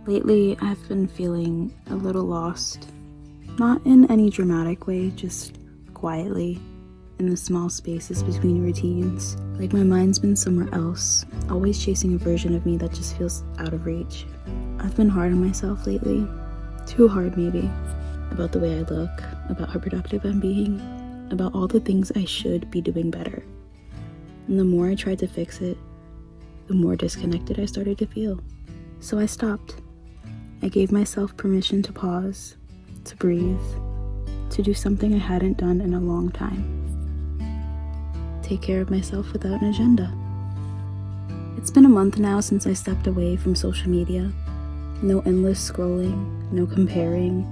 Lately, I've been feeling a little lost. Not in any dramatic way, just quietly, in the small spaces between routines. Like my mind's been somewhere else, always chasing a version of me that just feels out of reach. I've been hard on myself lately. Too hard, maybe. About the way I look, about how productive I'm being, about all the things I should be doing better. And the more I tried to fix it, the more disconnected I started to feel. So I stopped. I gave myself permission to pause, to breathe, to do something I hadn't done in a long time. Take care of myself without an agenda. It's been a month now since I stepped away from social media. No endless scrolling, no comparing,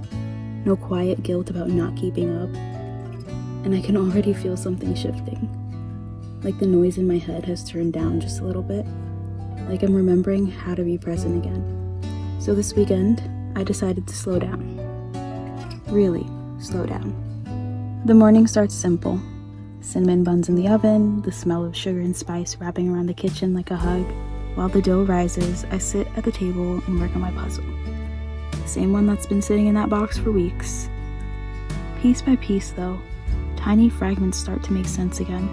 no quiet guilt about not keeping up. And I can already feel something shifting. Like the noise in my head has turned down just a little bit. Like I'm remembering how to be present again. So this weekend, I decided to slow down. Really slow down. The morning starts simple. Cinnamon buns in the oven, the smell of sugar and spice wrapping around the kitchen like a hug. While the dough rises, I sit at the table and work on my puzzle. The same one that's been sitting in that box for weeks. Piece by piece though, tiny fragments start to make sense again.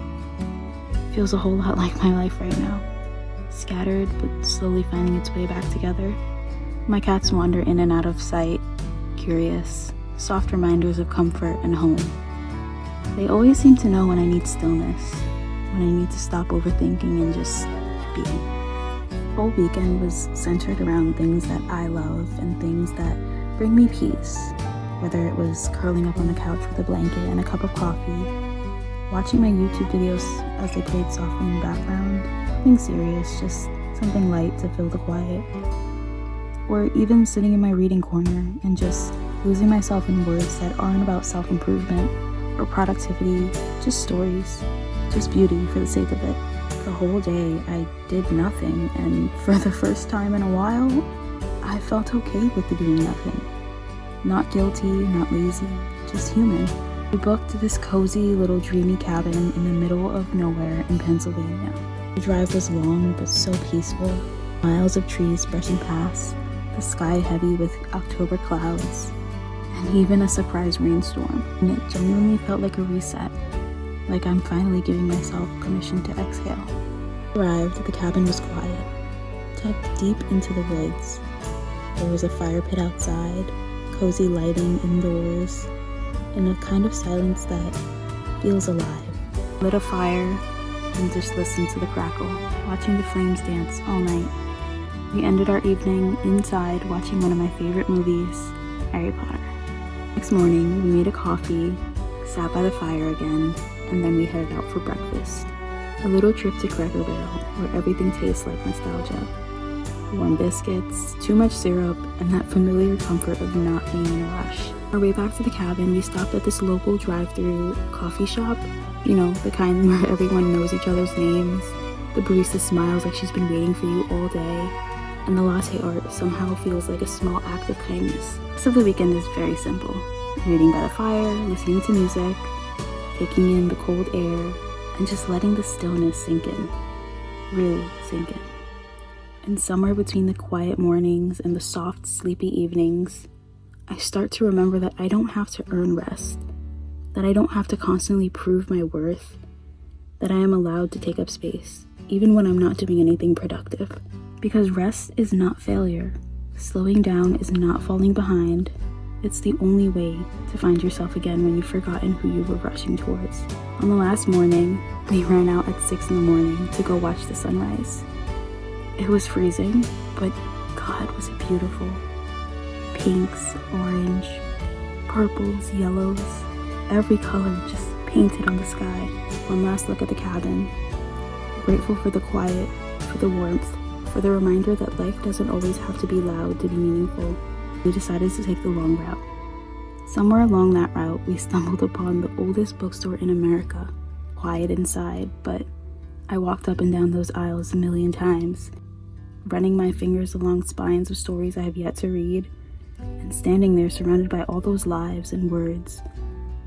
Feels a whole lot like my life right now. Scattered, but slowly finding its way back together. My cats wander in and out of sight, curious, soft reminders of comfort and home. They always seem to know when I need stillness, when I need to stop overthinking and just be. The whole weekend was centered around things that I love and things that bring me peace, whether it was curling up on the couch with a blanket and a cup of coffee, watching my YouTube videos as they played softly in the background, nothing serious, just something light to fill the quiet. Or even sitting in my reading corner and just losing myself in words that aren't about self-improvement or productivity, just stories, just beauty for the sake of it. The whole day I did nothing, and for the first time in a while, I felt okay with the doing nothing. Not guilty, not lazy, just human. We booked this cozy little dreamy cabin in the middle of nowhere in Pennsylvania. The drive was long but so peaceful, miles of trees brushing past, the sky heavy with October clouds, and even a surprise rainstorm. And it genuinely felt like a reset, like I'm finally giving myself permission to exhale. Arrived, the cabin was quiet, tucked deep into the woods. There was a fire pit outside, cozy lighting indoors, and a kind of silence that feels alive. Lit a fire and just listened to the crackle, watching the flames dance all night. We ended our evening inside watching one of my favorite movies, Harry Potter. Next morning, we made a coffee, sat by the fire again, and then we headed out for breakfast. A little trip to Cracker Barrel, where everything tastes like nostalgia. Warm biscuits, too much syrup, and that familiar comfort of not being in a rush. On our way back to the cabin, we stopped at this local drive-thru coffee shop. You know, the kind where everyone knows each other's names. The barista smiles like she's been waiting for you all day. And the latte art somehow feels like a small act of kindness. The rest of the weekend is very simple. Reading by the fire, listening to music, taking in the cold air, and just letting the stillness sink in. Really sink in. And somewhere between the quiet mornings and the soft, sleepy evenings, I start to remember that I don't have to earn rest, that I don't have to constantly prove my worth, that I am allowed to take up space, even when I'm not doing anything productive. Because rest is not failure. Slowing down is not falling behind. It's the only way to find yourself again when you've forgotten who you were rushing towards. On the last morning, we ran out at 6 a.m. to go watch the sunrise. It was freezing, but God, was it beautiful. Pinks, orange, purples, yellows, every color just painted on the sky. One last look at the cabin. Grateful for the quiet, for the warmth, for the reminder that life doesn't always have to be loud to be meaningful. We decided to take the long route. Somewhere along that route, we stumbled upon the oldest bookstore in America. Quiet inside, but I walked up and down those aisles a million times, running my fingers along spines of stories I have yet to read, and standing there surrounded by all those lives and words,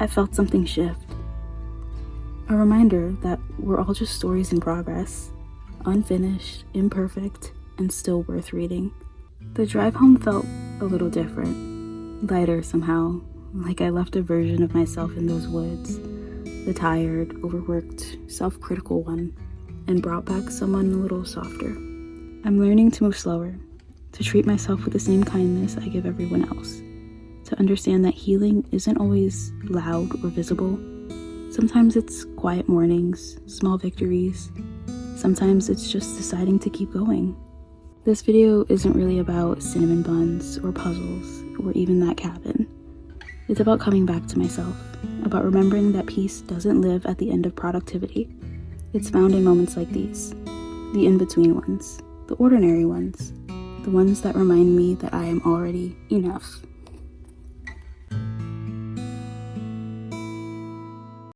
I felt something shift. A reminder that we're all just stories in progress, unfinished, imperfect, and still worth reading. The drive home felt a little different, lighter somehow, like I left a version of myself in those woods, the tired, overworked, self-critical one, and brought back someone a little softer. I'm learning to move slower, to treat myself with the same kindness I give everyone else, to understand that healing isn't always loud or visible. Sometimes it's quiet mornings, small victories. Sometimes it's just deciding to keep going. This video isn't really about cinnamon buns or puzzles or even that cabin. It's about coming back to myself, about remembering that peace doesn't live at the end of productivity. It's found in moments like these, the in-between ones, the ordinary ones, the ones that remind me that I am already enough.